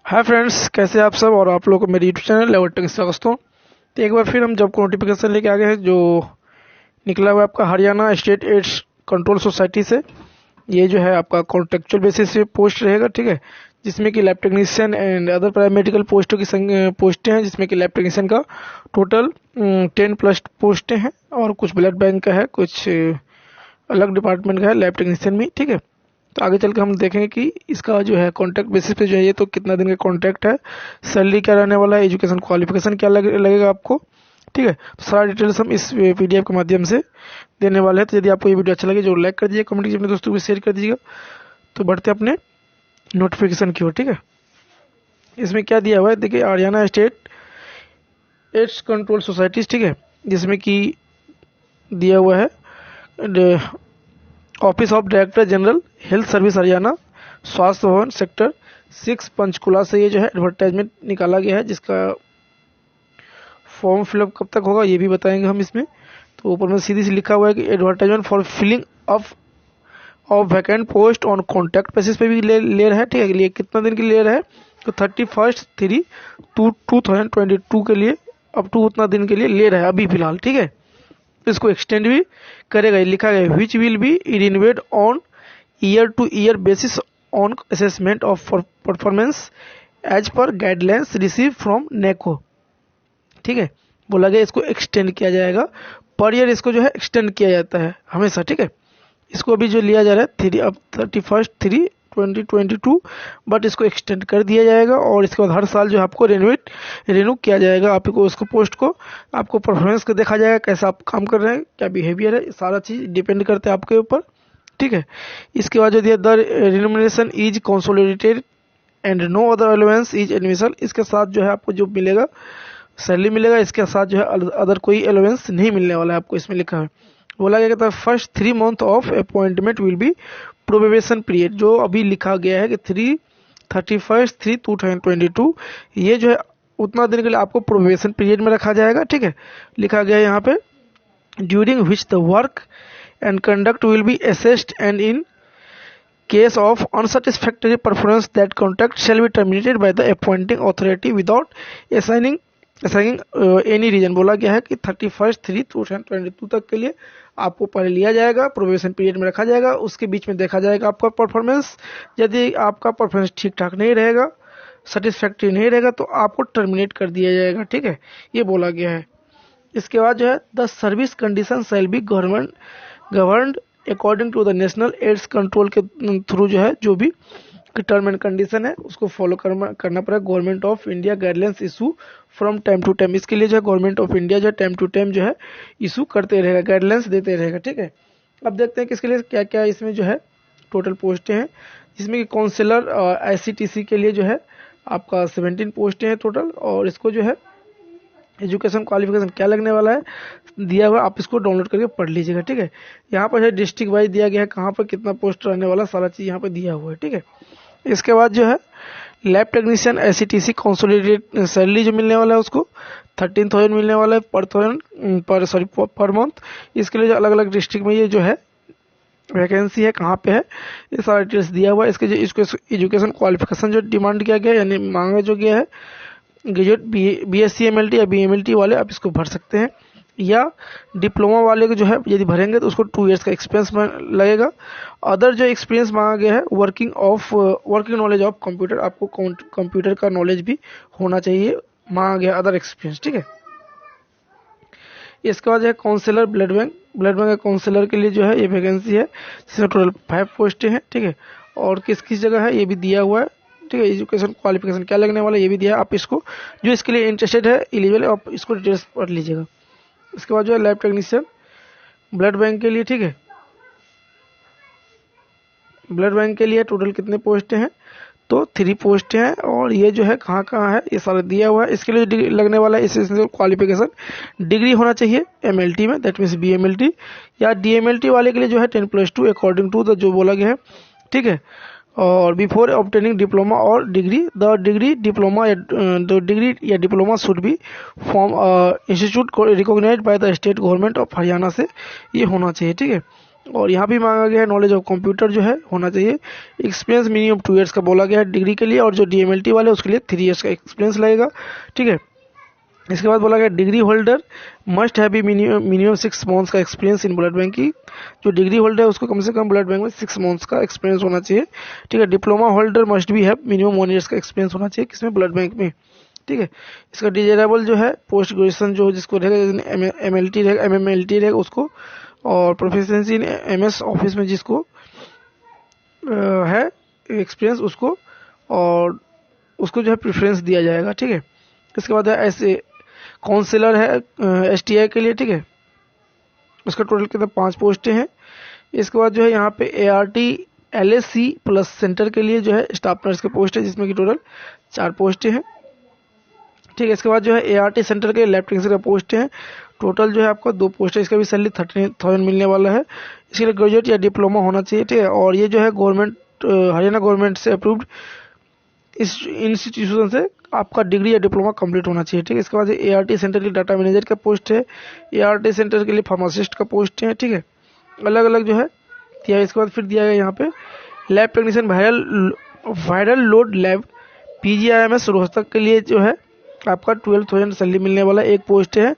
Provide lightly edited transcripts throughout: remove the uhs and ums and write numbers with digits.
Hi friends, कैसे आप सब। और आप लोगों को मेरी यूट्यूब चैनल लेवल टेक स्वागत हो। तो एक बार फिर हम जॉब को नोटिफिकेशन लेके आ गए हैं जो निकला हुआ है आपका Haryana state AIDS control society से। ये जो है आपका कॉन्ट्रेक्चुअल बेसिस पे पोस्ट रहेगा, ठीक है, जिसमें कि lab technician and other paramedical पोस्टों की पोस्टें हैं, जिसमें कि लैब टेक्नीशियन का टोटल 10+ पोस्टें हैं और कुछ ब्लड बैंक का है, कुछ अलग डिपार्टमेंट का है लैब टेक्नीशियन में, ठीक है। तो आगे चल के हम देखेंगे कि इसका जो है कॉन्ट्रैक्ट बेसिस पे जो है ये तो कितना दिन का कॉन्ट्रैक्ट है, सैलरी क्या रहने वाला है, एजुकेशन क्वालिफिकेशन क्या लगेगा आपको, ठीक है। तो सारा डिटेल्स हम इस पीडीएफ के माध्यम से देने वाले हैं। तो यदि आपको ये वीडियो अच्छा लगे जो लाइक कर दीजिए, कमेंट कीजिए, अपने दोस्तों को शेयर कर दीजिएगा। तो बढ़ते अपने नोटिफिकेशन की ओर, ठीक है। इसमें क्या दिया हुआ है देखिए, Haryana state AIDS control societies, ठीक है, जिसमें कि दिया हुआ है office of director general health service Haryana, स्वास्थ्य भवन सेक्टर 6 पंचकुला से ये जो है एडवर्टाइजमेंट निकाला गया है, जिसका फॉर्म फिलअप कब तक होगा ये भी बताएंगे हम इसमें। तो ऊपर में सीधी सी लिखा हुआ है कि advertisement for filling up of vacant post on contract basis पे भी ले रहा है, ठीक है। लिए कितना दिन के लिए ले रहा है, तो 31/3/2022 के लिए अप टू उतना दिन के लिए ले रहा है अभी फिलहाल, ठीक है। इसको एक्सटेंड भी करेगा, ये लिखा गया which will be renewed on year to year basis on assessment of performance as per guidelines receive from NACO, ठीक है। बोला गया इसको एक्सटेंड किया जाएगा, पर ईयर इसको जो है एक्सटेंड किया जाता है हमेशा, ठीक है। इसको अभी जो लिया जा रहा है 31/3/2022, बट इसको एक्सटेंड कर दिया जाएगा और इसके बाद हर साल जो है आपको रिन्यू किया जाएगा। आपको उसको पोस्ट को आपको परफॉर्मेंस को देखा जाएगा, कैसा आप काम कर रहे हैं, क्या बिहेवियर है, सारा चीज़ डिपेंड करता है आपके ऊपर, ठीक है। इसके बाद जो दिया the remuneration is consolidated and no other allowance is admission, इसके साथ जो है आपको जो मिलेगा सैलरी मिलेगा, इसके साथ जो है अदर कोई अलाउंस नहीं मिलने वाला है आपको, इसमें लिखा है। बोला गया था first 3 month of appointment will be probation period, जो अभी लिखा गया है कि 31/3/2022 ये जो है उतना दिन के लिए आपको प्रोबेशन पीरियड में रखा जाएगा, ठीक है। लिखा गया है यहाँ पे during which the work and conduct will be assessed and in case of unsatisfactory performance that contract shall be terminated by the appointing authority without assigning any reason. बोला गया है कि 31/3/2022 तक के लिए आपको पहले लिया जाएगा, प्रोबेशन पीरियड में रखा जाएगा, उसके बीच में देखा जाएगा आपका परफॉर्मेंस। यदि आपका परफॉर्मेंस ठीक ठाक नहीं रहेगा, सेटिस्फैक्ट्री नहीं रहेगा, तो आपको टर्मिनेट कर दिया जाएगा, ठीक है, ये बोला गया है। इसके बाद जो है the service condition shall be governed according to the national AIDS control के थ्रू, जो है जो भी टर्म एंड कंडीशन है उसको फॉलो करना पड़ेगा। Government of India guidelines issue from time to time, इसके लिए जो है गवर्नमेंट ऑफ इंडिया जो है टाइम टू टाइम जो है इशू करते रहेगा, गाइडलाइंस देते रहेगा, ठीक है। अब देखते हैं कि इसके लिए क्या क्या इसमें जो है टोटल पोस्टें हैं, जिसमें कि काउंसलर ICTC के लिए जो है आपका 17 पोस्टें हैं टोटल, और इसको जो है एजुकेशन क्वालिफिकेशन क्या लगने वाला है दिया हुआ, आप इसको डाउनलोड करके पढ़ लीजिएगा, ठीक है। यहाँ पर है डिस्ट्रिक्ट वाइज दिया गया है, कहाँ पर कितना पोस्ट रहने वाला, सारा चीज़ यहाँ पर दिया हुआ है, ठीक है। इसके बाद जो है lab technician ICTC consolidated salary जो मिलने वाला है उसको 13,000 मिलने वाला है पर मंथ। इसके लिए जो अलग अलग डिस्ट्रिक्ट में ये जो है वैकेंसी है, कहाँ पे है, ये सारा डिटेल्स दिया हुआ है। इसके जो इसको एजुकेशन क्वालिफिकेशन जो डिमांड किया गया है, यानी मांगा जो गया है, ग्रेजुएट BSc MLT या BMLT वाले आप इसको भर सकते हैं, या डिप्लोमा वाले को जो है यदि भरेंगे तो उसको 2 इयर्स का एक्सपीरियंस लगेगा। अदर जो एक्सपीरियंस मांगा गया है वर्किंग नॉलेज ऑफ कंप्यूटर, आपको कंप्यूटर का नॉलेज भी होना चाहिए, मांगा गया अदर एक्सपीरियंस, ठीक है। इसके बाद जो है काउंसलर ब्लड बैंक का काउंसलर के लिए जो है ये वैकेंसी है, जिसमें टोटल 5 पोस्टें हैं, ठीक है। और किस किस जगह है ये भी दिया हुआ है, ठीक है। एजुकेशन क्वालिफिकेशन क्या लगने वाला है ये भी दिया है, आप इसको जो इसके लिए इंटरेस्टेड है एलिजिबल है आप इसको डिटेल्स पढ़ लीजिएगा। इसके बाद जो है लैब टेक्नीशियन ब्लड बैंक के लिए, ठीक है, ब्लड बैंक के लिए टोटल कितने पोस्टें हैं, तो 3 पोस्टें हैं, और ये जो है कहाँ कहाँ है ये सारा दिया हुआ है। इसके लिए जो लगने वाला है एसेंशियल क्वालिफिकेशन डिग्री होना चाहिए MLT में, दैट मीन्स BMLT, या DMLT वाले के लिए जो है 10+2 अकॉर्डिंग टू द जो बोला गया है, ठीक है। और बिफोर ऑब्टेनिंग डिप्लोमा और डिग्री द डिग्री या diploma should be from institute recognised by the state government of Haryana से ये होना चाहिए, ठीक है। और यहाँ भी मांगा गया है नॉलेज ऑफ कंप्यूटर जो है होना चाहिए। एक्सपीरियंस मिनिमम 2 ईयर्स का बोला गया है डिग्री के लिए, और जो DMLT वाले उसके लिए 3 ईयर्स का एक्सपीरियंस लगेगा, ठीक है। इसके बाद बोला गया degree holder must have B minimum 6 months का एक्सपीरियंस इन ब्लड बैंक की। जो डिग्री होल्डर है उसको कम से कम ब्लड बैंक में 6 मंथ्स का एक्सपीरियंस होना चाहिए, ठीक है। डिप्लोमा होल्डर मस्ट भी हैव मिनिमम 1 ईयर्स का एक्सपीरियंस होना चाहिए किसमें, ब्लड बैंक में, ठीक है। इसका डिजायरेबल जो है पोस्ट ग्रेजुएशन जो जिसको रहेगा, MLT रहेगा, MMLT रहेगा उसको, और प्रोफिशिएंसी इन MS ऑफिस में जिसको है एक्सपीरियंस उसको, और उसको जो है प्रेफरेंस दिया जाएगा, ठीक है। इसके बाद है ऐसे काउंसलर है STI के लिए, ठीक है। उसका टोटल कितना 5 पोस्टें हैं। इसके बाद जो है यहाँ पे ART LAC प्लस सेंटर के लिए जो है स्टाफ नर्स के पोस्ट है जिसमें कि टोटल 4 पोस्टें हैं, ठीक है। इसके बाद जो है ART सेंटर के लैब टेक्नीशियन का पोस्ट है, टोटल जो है आपका 2 पोस्ट है। इसका भी सैलरी 13,000 मिलने वाला है। इसके लिए ग्रेजुएट या डिप्लोमा होना चाहिए, ठीक है। और ये जो है गवर्नमेंट हरियाणा गवर्नमेंट से अप्रूव्ड इस इंस्टीट्यूशन से आपका डिग्री या डिप्लोमा कंप्लीट होना चाहिए, ठीक है। इसके बाद ART सेंटर के डाटा मैनेजर का पोस्ट है, ART सेंटर के लिए फार्मासिस्ट का पोस्ट है, ठीक है। अलग अलग जो है दिया। इसके बाद फिर दिया गया यहाँ पे lab technician viral load lab PGIMS Rohtak के लिए जो है आपका 12,000 सैलरी मिलने वाला एक पोस्ट है।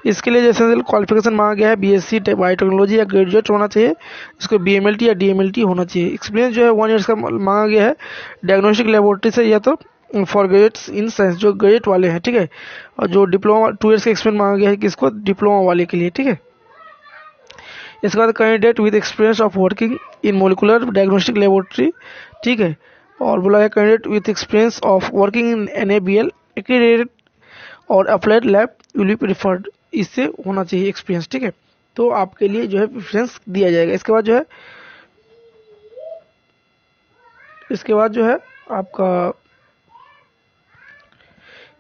इसके लिए जैसे क्वालिफिकेशन मांगा गया है BSc बायोटेक्नोलॉजी या ग्रेजुएट होना चाहिए, इसको BMLT या DMLT होना चाहिए। एक्सपीरियंस जो है 1 ईयर्स का मांगा गया है डायग्नोस्टिक लेबोरेटरी से या तो फॉर ग्रेजुएट्स इन साइंस जो ग्रेजुएट वाले हैं, ठीक है। और जो डिप्लोमा 2 ईयर्स का एक्सपीरियंस मांगा गया है किसको, डिप्लोमा वाले के लिए, ठीक है। इसके बाद candidate with experience of working in molecular diagnostic laboratory, ठीक है। और बोला है candidate with experience of working in NABL accredited और applied lab will be preferred, इससे होना चाहिए एक्सपीरियंस, ठीक है। तो आपके लिए जो है प्रेफरेंस दिया जाएगा। इसके बाद जो है आपका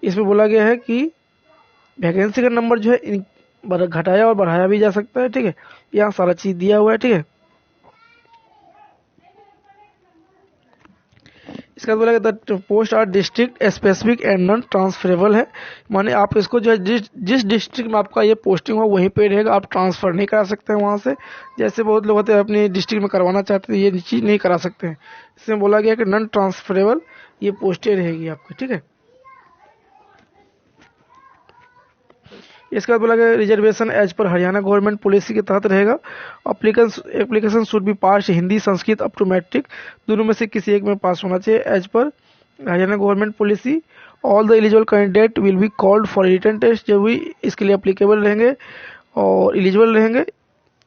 इसमें बोला गया है कि वैकेंसी का नंबर जो है घटाया और बढ़ाया भी जा सकता है, ठीक है। यहाँ सारा चीज दिया हुआ है, ठीक है। इसके बाद बोला गया the post are district specific and non transferable है, माने आप इसको जो है जिस डिस्ट्रिक्ट में आपका ये पोस्टिंग हो वहीं पे रहेगा, आप ट्रांसफर नहीं करा सकते हैं वहाँ से। जैसे बहुत लोग होते हैं अपने डिस्ट्रिक्ट में करवाना चाहते हैं, ये चीज़ नहीं करा सकते हैं। इसमें बोला गया कि नॉन ट्रांसफरेबल ये पोस्टें रहेगी आपकी, ठीक है। इसके बाद बोला गया रिजर्वेशन एज पर हरियाणा गवर्नमेंट पॉलिसी के तहत रहेगा। Application should be pass Hindi Sanskrit up to matric, दोनों में से किसी एक में पास होना चाहिए एज पर Haryana government policy. All the eligible candidate will be called for written test, जो भी इसके लिए अप्लीकेबल रहेंगे और एलिजिबल रहेंगे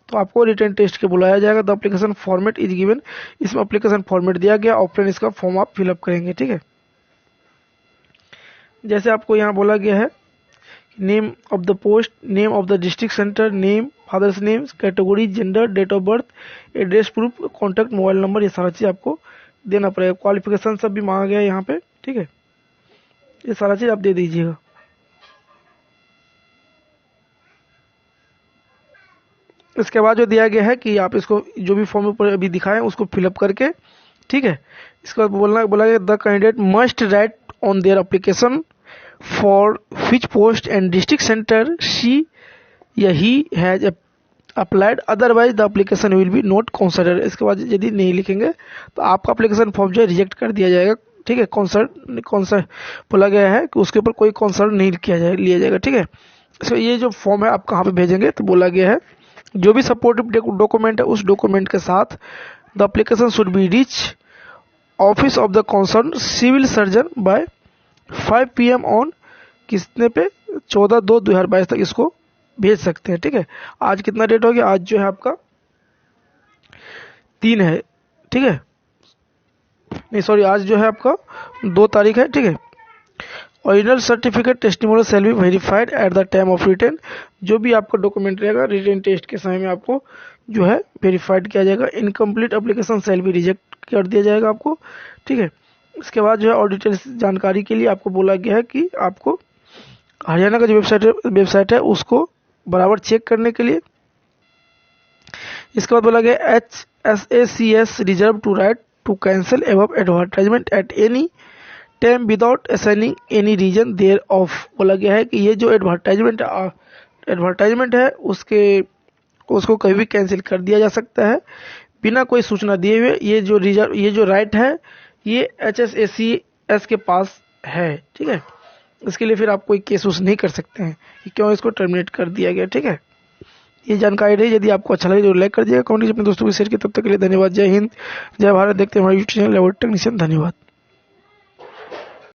तो आपको रिटन टेस्ट के बुलाया जाएगा। The application format is given, इसमें अप्लीकेशन फॉर्मेट दिया गया, ऑफलाइन इसका फॉर्म आप फिलअप करेंगे, ठीक है। जैसे आपको यहाँ बोला गया है name of the post, name of the district centre, name, father's name, category, gender, date of birth, address proof, contact mobile number, ये सारा चीज़ आपको देना पड़ेगा। क्वालिफिकेशन सब भी मांगा गया है यहाँ पे, ठीक है। ये सारा चीज़ आप दे दीजिएगा। इसके बाद जो दिया गया है कि आप इसको जो भी फॉर्म ऊपर अभी दिखाएं उसको फिलअप करके, ठीक है। इसके बाद बोला गया the candidate must write on their application for which post and district center she या he has applied, otherwise the application will be not considered। इसके बाद यदि नहीं लिखेंगे तो आपका एप्लीकेशन फॉर्म जो है रिजेक्ट कर दिया जाएगा, ठीक है। कॉन्सर्ट बोला गया है कि उसके ऊपर कोई कॉन्सर्ट नहीं लिया जाएगा, ठीक है। सो ये जो फॉर्म है आप कहाँ पे भेजेंगे, तो बोला गया है जो भी सपोर्टिव डॉक्यूमेंट है उस डॉक्यूमेंट के साथ the application should be reach office of the concern civil surgeon by 5 PM on कितने पे 14/2/2022 तक इसको भेज सकते हैं, ठीक है। आज कितना डेट हो गया, आज जो है आपका 3 है, ठीक है। नहीं सॉरी, आज जो है आपका 2 तारीख है, ठीक है। Original certificate testimonial shall be verified at the time of return, जो भी आपका डॉक्यूमेंट रहेगा रिटर्न टेस्ट के समय में आपको जो है वेरीफाइड किया जाएगा। Incomplete application shall be reject कर दिया जाएगा आपको, ठीक है। इसके बाद जो है और डिटेल्स जानकारी के लिए आपको बोला गया है कि आपको हरियाणा का जो वेबसाइट है उसको बराबर चेक करने के लिए। इसके बाद बोला गया HSACS reserve to right to cancel above advertisement at any time without assigning any reason thereof. बोला गया है कि ये जो एडवर्टाइजमेंट है उसके उसको कभी भी कैंसिल कर दिया जा सकता है बिना कोई सूचना दिए हुए। ये जो राइट है ये HSACS के पास है, ठीक है। इसके लिए फिर आप कोई केस उस नहीं कर सकते हैं कि क्यों इसको टर्मिनेट कर दिया गया, ठीक है। ये जानकारी रही, यदि आपको अच्छा लगे तो लाइक कर दिएगा, कमेंट अपने दोस्तों को शेयर किया। तब तक के लिए धन्यवाद। जय हिंद, जय भारत। देखते हैं हमारे यूट्यूब चैनल लेवल टेक्नीशियन। धन्यवाद।